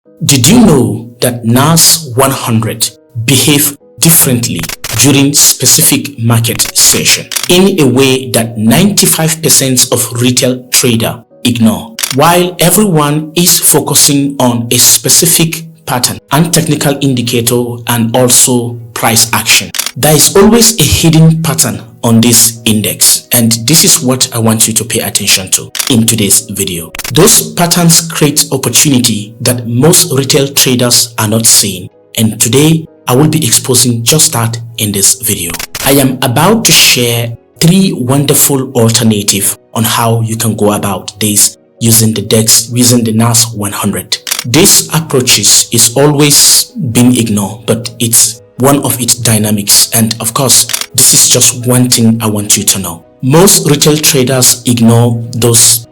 Did you know that Nas100 behave differently during specific market session in a way that 95% of retail trader ignore? While everyone is focusing on a specific pattern and technical indicator and also price action, there is always a hidden pattern on this index, and this is what I want you to pay attention to in today's video. Those patterns create opportunity that most retail traders are not seeing, and today I will be exposing just that in this video. I am about to share 3 wonderful alternatives on how you can go about this using the DEX, using the Nas100. This approaches is always been ignored, but it's one of its dynamics, and of course this is just one thing I want you to know. Most retail traders ignore those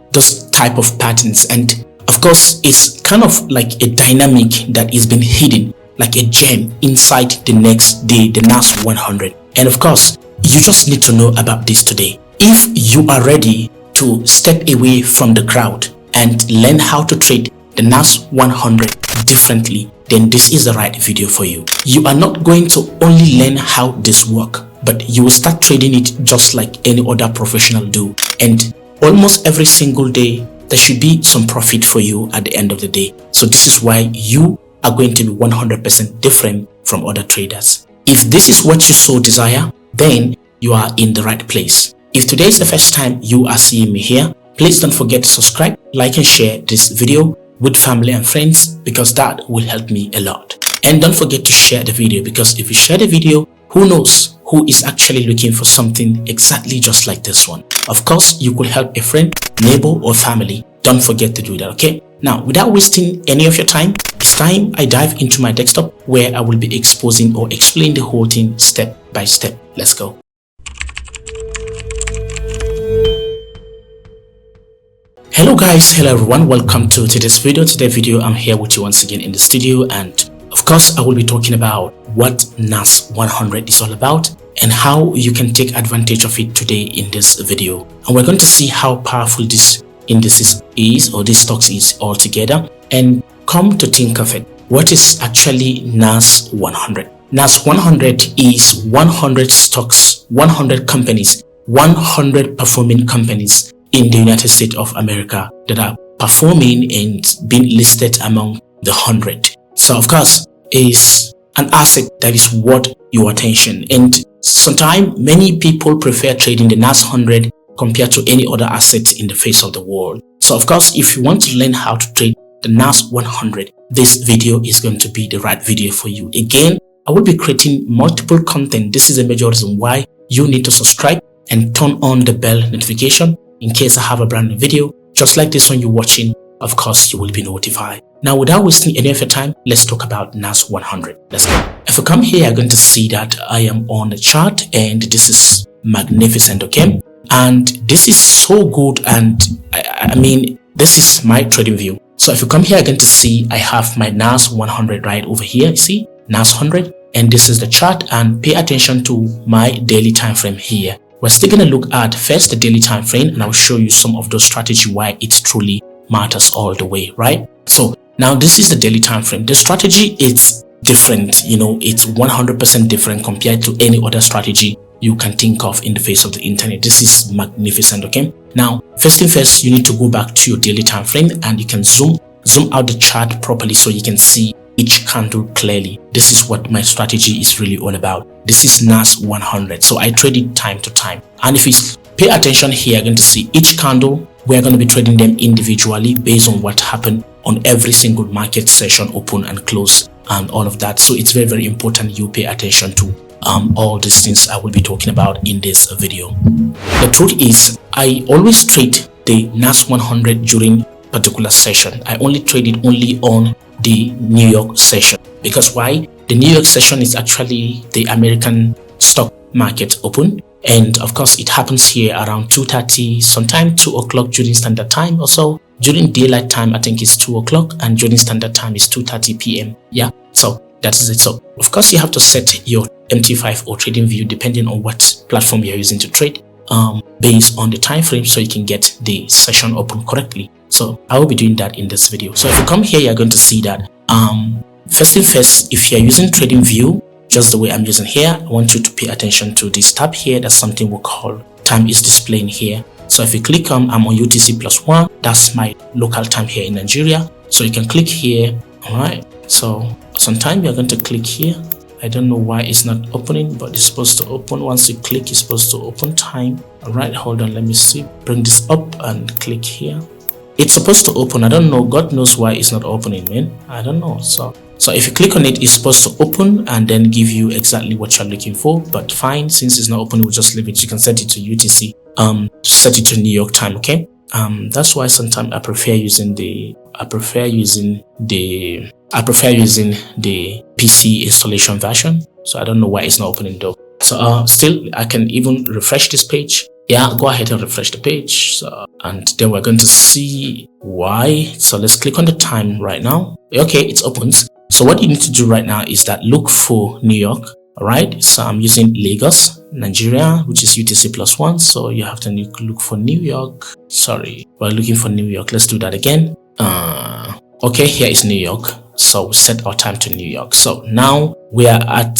type of patterns, and of course it's kind of like a dynamic that is been hidden like a gem inside the Nas100. And of course you just need to know about this today. If you are ready to step away from the crowd and learn how to trade the Nas100 differently, then this is the right video for you. You are not going to only learn how this works, but you will start trading it just like any other professional do, and almost every single day there should be some profit for you at the end of the day. So this is why you are going to be 100% different from other traders. If this is what you so desire, then you are in the right place. If today is the first time you are seeing me here, please don't forget to subscribe, like and share this video with family and friends, because that will help me a lot. And don't forget to share the video, because if you share the video, who knows who is actually looking for something exactly just like this one. Of course, you could help a friend, neighbor or family. Don't forget to do that, okay? Now, without wasting any of your time, it's time I dive into my desktop where I will be exposing or explaining the whole thing step by step. Let's go. Hello guys, hello everyone, welcome to today's video. Today's video I'm here with you once again in the studio, and of course I will be talking about what Nas100 is all about and how you can take advantage of it today in this video. And we're going to see how powerful this indices is, or this stocks is altogether. And come to think of it, what is actually Nas100? Nas100 is 100 stocks, 100 companies, 100 performing companies in the United States of America that are performing and being listed among the 100. So of course is an asset that is worth your attention, and sometimes many people prefer trading the Nas100 compared to any other asset in the face of the world. So of course, if you want to learn how to trade the Nas100, this video is going to be the right video for you. Again, I will be creating multiple content. This is a major reason why you need to subscribe and turn on the bell notification in case I have a brand new video just like this one you're watching. Of course you will be notified. Now, without wasting any of your time, let's talk about Nas100. Let's go. If you come here, you're going to see that I am on the chart, and this is magnificent, okay? And this is so good, and I mean this is my trading view. So if you come here, you're going to see I have my Nas100 right over here. You see Nas100, and this is the chart, and pay attention to my daily time frame here. We're still going to look at first the daily time frame, and I'll show you some of those strategy why it truly matters all the way, right? So now this is the daily time frame. The strategy is different, you know, it's 100% different compared to any other strategy you can think of in the face of the internet. This is magnificent, okay? Now, first thing first, you need to go back to your daily time frame, and you can zoom out the chart properly so you can see each candle clearly. This is what my strategy is really all about. This is Nas100, so I trade it time to time. And if you pay attention here, you're going to see each candle. We're going to be trading them individually based on what happened on every single market session, open and close and all of that. So it's very, very important you pay attention to all these things I will be talking about in this video. The truth is, I always trade the Nas100 during particular session. I only trade it only on the New York session. Because why? The New York session is actually the American stock market open, and of course it happens here around 2:30, sometimes 2 o'clock during standard time. Also during daylight time I think it's 2 o'clock, and during standard time is 2:30 p.m. yeah, so that is it. So of course you have to set your MT5 or trading view depending on what platform you're using to trade, based on the time frame, so you can get the session open correctly. So I will be doing that in this video. So if you come here, you're going to see that First thing first, if you're using trading view just the way I'm using here, I want you to pay attention to this tab here. That's something we call time is displaying here. So if you click on, I'm on UTC +1, that's my local time here in Nigeria. So you can click here. All right, so sometime you're going to click here. I don't know why it's not opening, but it's supposed to open. Once you click, it's supposed to open time. All right, hold on, let me see. Bring this up and click here. It's supposed to open. I don't know, God knows why it's not opening, man. I don't know. So if you click on it, it's supposed to open and then give you exactly what you're looking for. But fine, since it's not opening, we'll just leave it. You can set it to UTC, set it to New York time. Okay. That's why sometimes I prefer using the PC installation version. So I don't know why it's not opening though. So still, I can even refresh this page. Yeah, go ahead and refresh the page. So, and then we're going to see why. So let's click on the time right now. Okay, it's opens. So what you need to do right now is that look for New York. All right, so I'm using Lagos, Nigeria, which is UTC +1. So you have to look for New York. Sorry, we're looking for New York. Let's do that again. Okay, here is New York. So we set our time to New York. So now we are at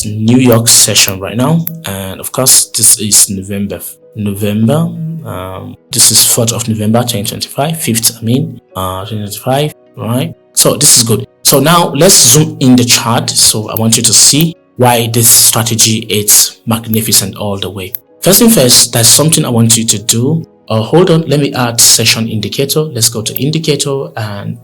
New York session right now, and of course this is November. This is 4th of November 2025, 5th 2025. Right, so this is good. So now let's zoom in the chart. So I want you to see why this strategy is magnificent all the way. First thing first, there's something I want you to do. Hold on, let me add session indicator. Let's go to indicator and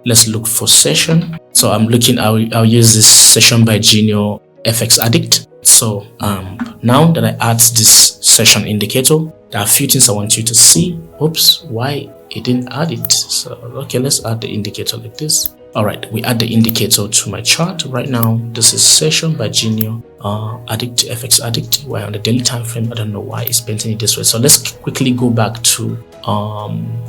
let's look for session. So I'm looking, I'll use this session by Genio FX Addict. So now that I add this session indicator, there are a few things I want you to see. Oops, why it didn't add it? So okay, let's add the indicator like this. All right, we add the indicator to my chart right now. This is session by Genio Addict, FX Addict. We're on the daily time frame. I don't know why it's painting it this way. So let's quickly go back to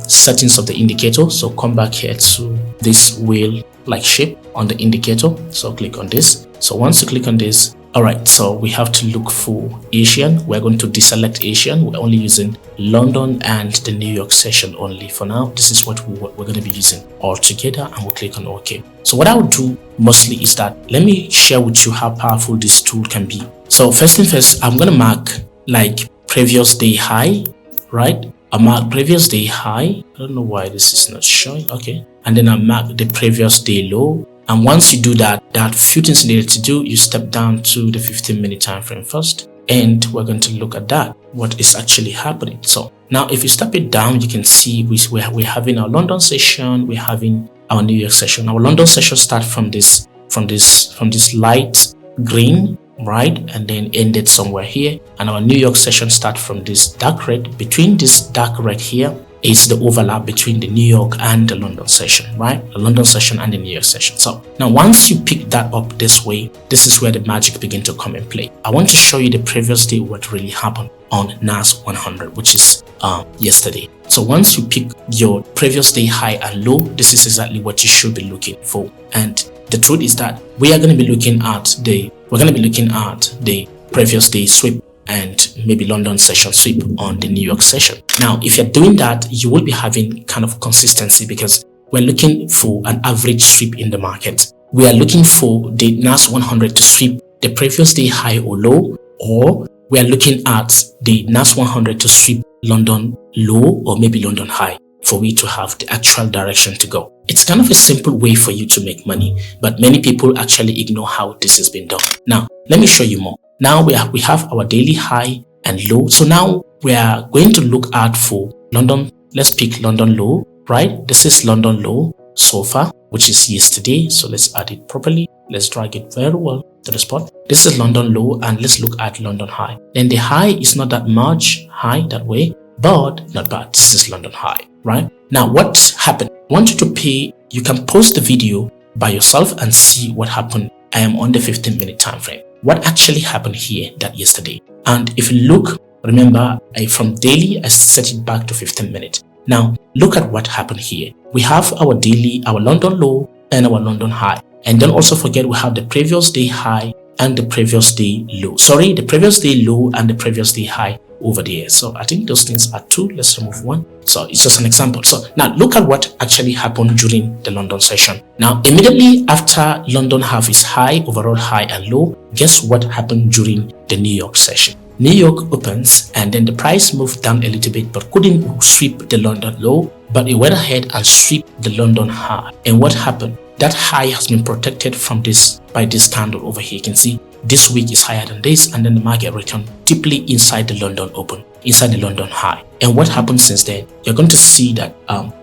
settings of the indicator. So come back here to this wheel like shape on the indicator. So click on this. So once you click on this, all right, so we have to look for Asian. We're going to deselect Asian. We're only using London and the New York session only for now. This is what we're going to be using all together, and we'll click on OK. So what I would do mostly is that let me share with you how powerful this tool can be. So first thing first, I'm going to mark like previous day high, right? I mark previous day high. I don't know why this is not showing. Okay. And then I mark the previous day low. And once you do that, there are a few things needed to do. You step down to the 15-minute time frame first, and we're going to look at that, what is actually happening. So now if you step it down, you can see we're having our London session, we're having our New York session. Our London session starts from this light green, right, and then ended somewhere here. And our New York session starts from this dark red. Between this dark red here is the overlap between the New York and the London session, right? The London session and the New York session. So now once you pick that up this way, this is where the magic begins to come in play. I want to show you the previous day what really happened on Nas100, which is yesterday. So once you pick your previous day high and low, this is exactly what you should be looking for. And the truth is that we are going to be looking at the previous day sweep and maybe London session sweep on the New York session. Now, if you're doing that, you will be having kind of consistency because we're looking for an average sweep in the market. We are looking for the Nas100 to sweep the previous day high or low, or we are looking at the Nas100 to sweep London low or maybe London high for we to have the actual direction to go. It's kind of a simple way for you to make money, but many people actually ignore how this has been done. Now, let me show you more. Now we have our daily high and low. So now we are going to look out for London. Let's pick London low, right? This is London low so far, which is yesterday. So let's add it properly. Let's drag it very well to the spot. This is London low, and let's look at London high. Then the high is not that much high that way, but not bad. This is London high, right? Now what happened? I want you to pay. You can pause the video by yourself and see what happened. I am on the 15-minute time frame. What actually happened here that yesterday? And if you look, remember from daily, I set it back to 15 minutes. Now look at what happened here. We have our daily, our London low and our London high. And don't also forget we have the previous day high and the previous day low. Sorry, the previous day low and the previous day high over there. So I think those things are two. Let's remove one. So it's just an example. So now look at what actually happened during the London session. Now immediately after London have its high, overall high and low, guess what happened during the New York session? New York opens and then the price moved down a little bit but couldn't sweep the London low, but it went ahead and swept the London high. And what happened? That high has been protected from this by this candle over here. You can see this week is higher than this, and then the market returned deeply inside the London open, inside the London high. And what happened since then? You're going to see that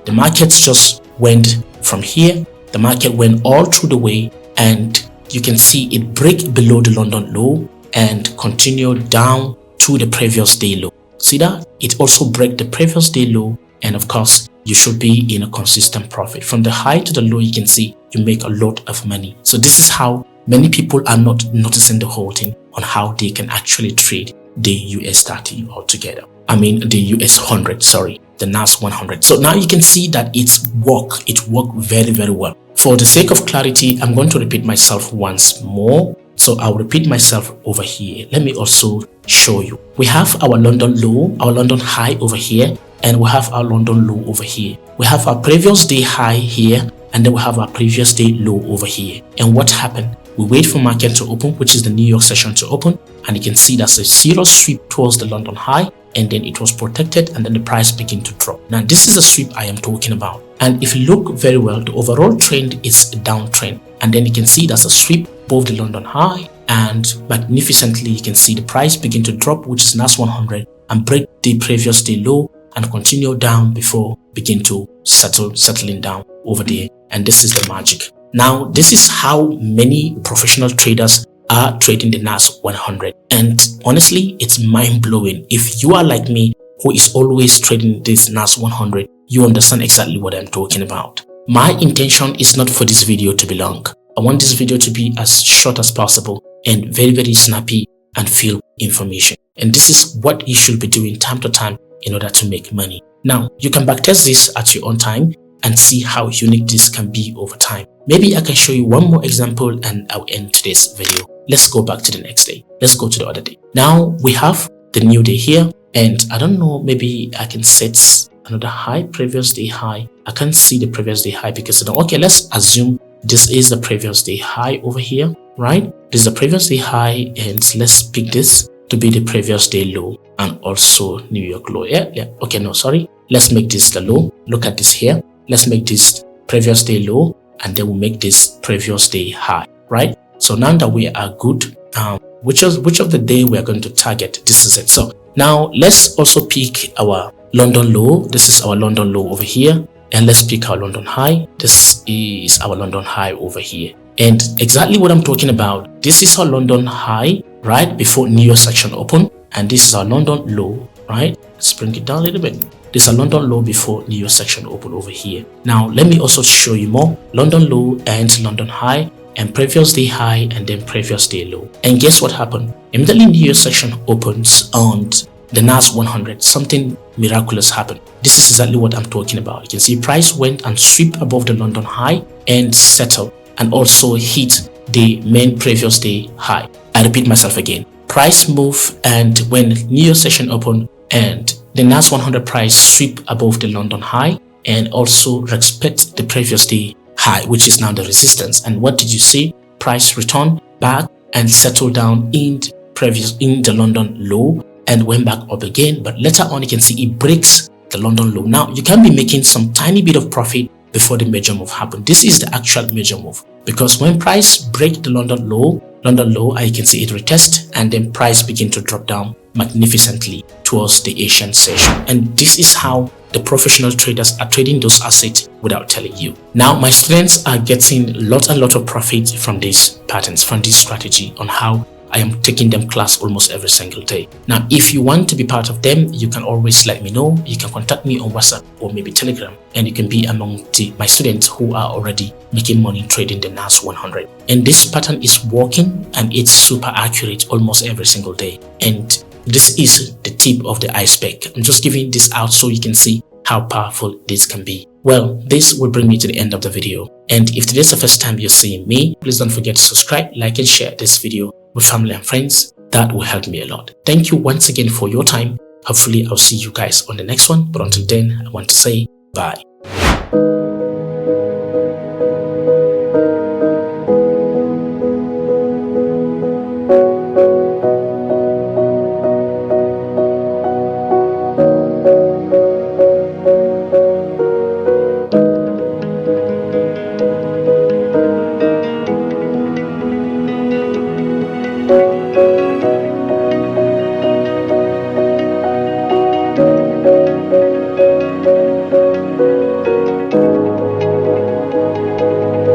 the markets just went from here. The market went all through the way, and you can see it break below the London low and continue down to the previous day low. See that? It also break the previous day low, and of course you should be in a consistent profit. From the high to the low, you can see you make a lot of money. So this is how many people are not noticing the whole thing on how they can actually trade the US 30 altogether. I mean the US 100, sorry, the NAS100. So now you can see that it worked very, very well. For the sake of clarity, I'm going to repeat myself once more. So I'll repeat myself over here. Let me also show you. We have our London low, our London high over here, and we have our London low over here. We have our previous day high here, and then we have our previous day low over here. And what happened? We wait for market to open, which is the New York session to open, and you can see that's a zero sweep towards the London high, and then it was protected, and then the price began to drop. Now this is a sweep I am talking about, and if you look very well, the overall trend is a downtrend, and then you can see that's a sweep above the London high, and magnificently you can see the price begin to drop, which is NAS100, and break the previous day low and continue down before begin to settling down over there. And this is the magic. Now this is how many professional traders are trading the NAS100, and honestly it's mind-blowing. If you are like me, who is always trading this NAS100, you understand exactly what I'm talking about. My intention is not for this video to be long. I want this video to be as short as possible and very, very snappy and fill information. And this is what you should be doing time to time in order to make money. Now you can backtest this at your own time and see how unique this can be over time. Maybe I can show you one more example and I'll end today's video. Let's go back to the next day. Let's go to the other day. Now we have the new day here, and I don't know, maybe I can set another high, previous day high. I can't see the previous day high because okay, let's assume this is the previous day high over here, right? This is the previous day high, and let's pick this to be the previous day low and also New York low. Yeah. Okay, no, sorry. Let's make this the low. Look at this here. Let's make this previous day low, and then we'll make this previous day high, right? So now that we are good, which of the day we are going to target, this is it. So now let's also pick our London low. This is our London low over here, and let's pick our London high. This is our London high over here, and exactly what I'm talking about. This is our London high right before New York section open, and this is our London low, right? Let's bring it down a little bit. This is a London low before New York section open over here. Now let me also show you more. London low and London high, and previous day high, and then previous day low. And guess what happened? Immediately New York section opens on the NAS100, something miraculous happened. This is exactly what I'm talking about. You can see price went and swept above the London high and settled, and also hit the main previous day high. I repeat myself again. Price move, and when New York session opened, and the NAS100 price sweep above the London high and also respect the previous day high, which is now the resistance. And what did you see? Price return back and settled down in the London low and went back up again. But later on, you can see it breaks the London low. Now you can be making some tiny bit of profit before the major move happened. This is the actual major move, because when price break the London low, you can see it retest, and then price begin to drop down magnificently towards the Asian session. And this is how the professional traders are trading those assets without telling you. Now my students are getting a lot of profit from these patterns, from this strategy, on how I am taking them class almost every single day. Now if you want to be part of them, you can always let me know. You can contact me on WhatsApp or maybe Telegram, and you can be among my students who are already making money trading the NAS100. And this pattern is working, and it's super accurate almost every single day. And this is the tip of the iceberg. I'm just giving this out so you can see how powerful this can be. Well, this will bring me to the end of the video. And if today's the first time you're seeing me, please don't forget to subscribe, like, and share this video with family and friends. That will help me a lot. Thank you once again for your time, Hopefully I'll see you guys on the next one, but until then I want to say bye.